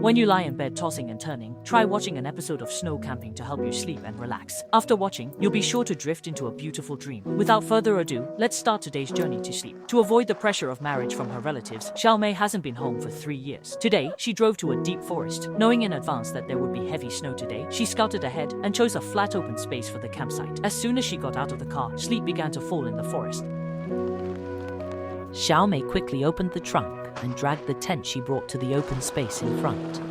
When you lie in bed tossing and turning, try watching an episode of Snow Camping to help you sleep and relax. After watching, you'll be sure to drift into a beautiful dream. Without further ado, let's start today's journey to sleep. To avoid the pressure of marriage from her relatives, Xiaomei hasn't been home for 3 years. Today, she drove to a deep forest. Knowing in advance that there would be heavy snow today, she scouted ahead and chose a flat open space for the campsite. As soon as she got out of the car, sleep began to fall in the forest. Xiaomei quickly opened the trunk and dragged the tent she brought to the open space in front.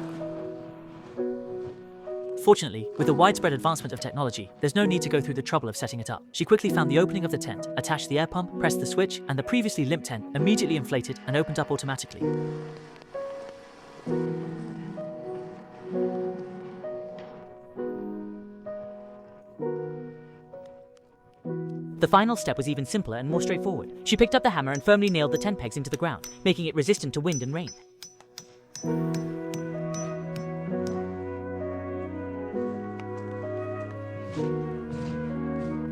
Fortunately, with the widespread advancement of technology, there's no need to go through the trouble of setting it up. She quickly found the opening of the tent, attached the air pump, pressed the switch, and the previously limp tent immediately inflated and opened up automatically. The final step was even simpler and more straightforward. She picked up the hammer and firmly nailed the tent pegs into the ground, making it resistant to wind and rain.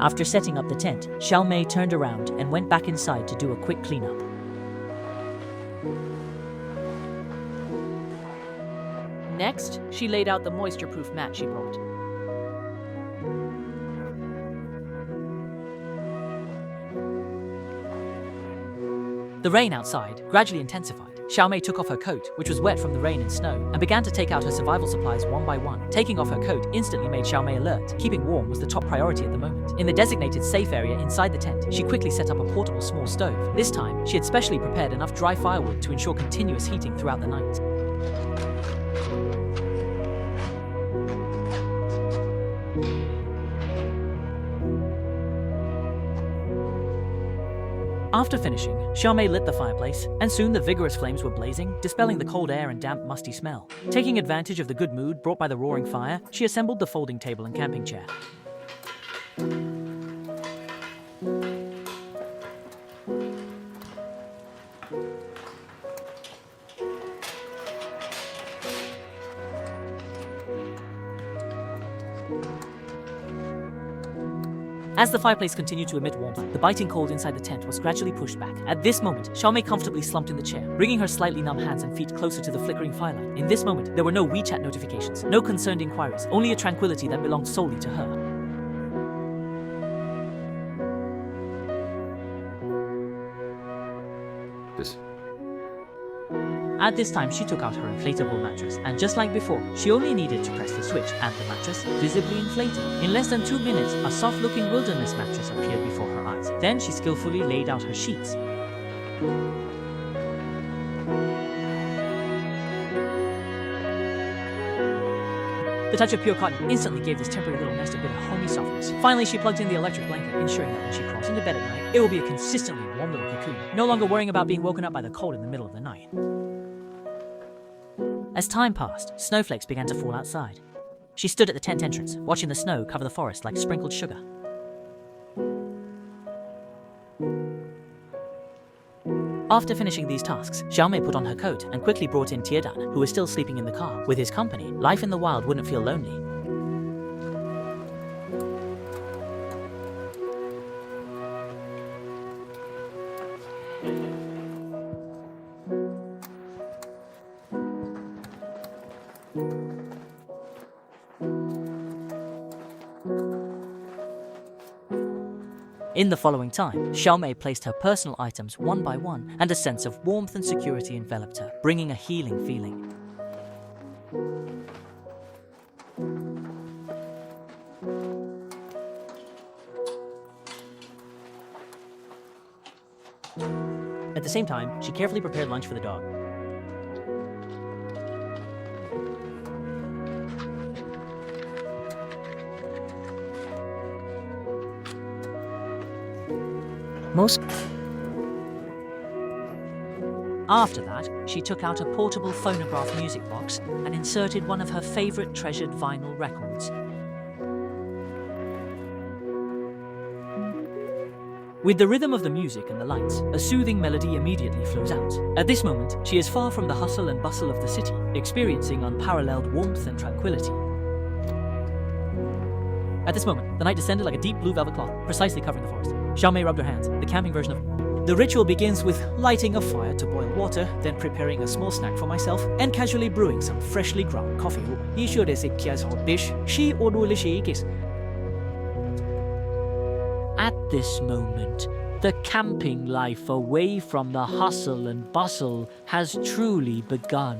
After setting up the tent, Xiaomei turned around and went back inside to do a quick cleanup. Next, she laid out the moisture-proof mat she brought. The rain outside gradually intensified. Xiaomei took off her coat, which was wet from the rain and snow, and began to take out her survival supplies one by one. Taking off her coat instantly made Xiaomei alert. Keeping warm was the top priority at the moment. In the designated safe area inside the tent, she quickly set up a portable small stove. This time, she had specially prepared enough dry firewood to ensure continuous heating throughout the night. After finishing, Xiaomei lit the fireplace, and soon the vigorous flames were blazing, dispelling the cold air and damp, musty smell. Taking advantage of the good mood brought by the roaring fire, she assembled the folding table and camping chair. As the fireplace continued to emit warmth, the biting cold inside the tent was gradually pushed back. At this moment, Xiaomei comfortably slumped in the chair, bringing her slightly numb hands and feet closer to the flickering firelight. In this moment, there were no WeChat notifications, no concerned inquiries, only a tranquility that belonged solely to her. At this time, she took out her inflatable mattress, and just like before, she only needed to press the switch, and the mattress visibly inflated. In less than 2 minutes, a soft-looking wilderness mattress appeared before her eyes. Then she skillfully laid out her sheets. The touch of pure cotton instantly gave this temporary little nest a bit of homey softness. Finally, she plugged in the electric blanket, ensuring that when she crawls into bed at night, it will be a consistently warm little cocoon, no longer worrying about being woken up by the cold in the middle of the night. As time passed, snowflakes began to fall outside. She stood at the tent entrance, watching the snow cover the forest like sprinkled sugar. After finishing these tasks, Xiaomei put on her coat and quickly brought in Tiedan, who was still sleeping in the car. With his company, life in the wild wouldn't feel lonely. In the following time, Xiaomei placed her personal items one by one, and a sense of warmth and security enveloped her, bringing a healing feeling. At the same time, she carefully prepared lunch for the dog. After that, she took out a portable phonograph music box and inserted one of her favorite treasured vinyl records. With the rhythm of the music and the lights, a soothing melody immediately flows out. At this moment, she is far from the hustle and bustle of the city, experiencing unparalleled warmth and tranquility. At this moment, the night descended like a deep blue velvet cloth, precisely covering the forest. Xiaomei rubbed her hands. The camping version of The ritual begins with lighting a fire to boil water, then preparing a small snack for myself, and casually brewing some freshly ground coffee. At this moment, the camping life away from the hustle and bustle has truly begun.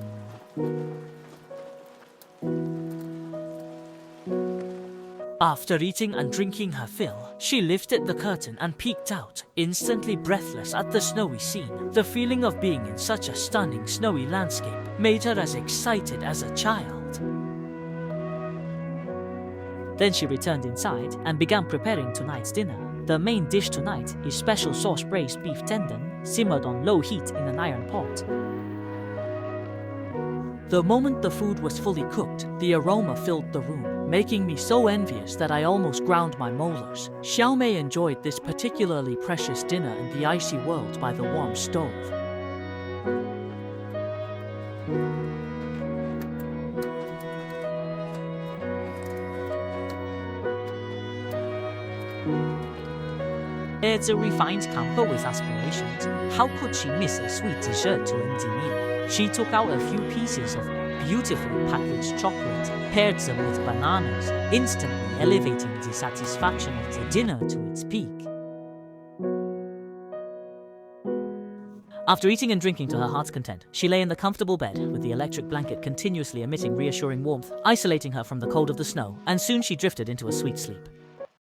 After eating and drinking her fill, she lifted the curtain and peeked out, instantly breathless at the snowy scene. The feeling of being in such a stunning snowy landscape made her as excited as a child. Then she returned inside and began preparing tonight's dinner. The main dish tonight is special sauce braised beef tendon, simmered on low heat in an iron pot. The moment the food was fully cooked, the aroma filled the room, making me so envious that I almost ground my molars. Xiaomei enjoyed this particularly precious dinner in the icy world by the warm stove. It's a refined camper with aspirations. How could she miss a sweet dessert to end the meal? She took out a few pieces of beautifully packaged chocolate, paired them with bananas, instantly elevating the satisfaction of the dinner to its peak. After eating and drinking to her heart's content, she lay in the comfortable bed with the electric blanket continuously emitting reassuring warmth, isolating her from the cold of the snow, and soon she drifted into a sweet sleep.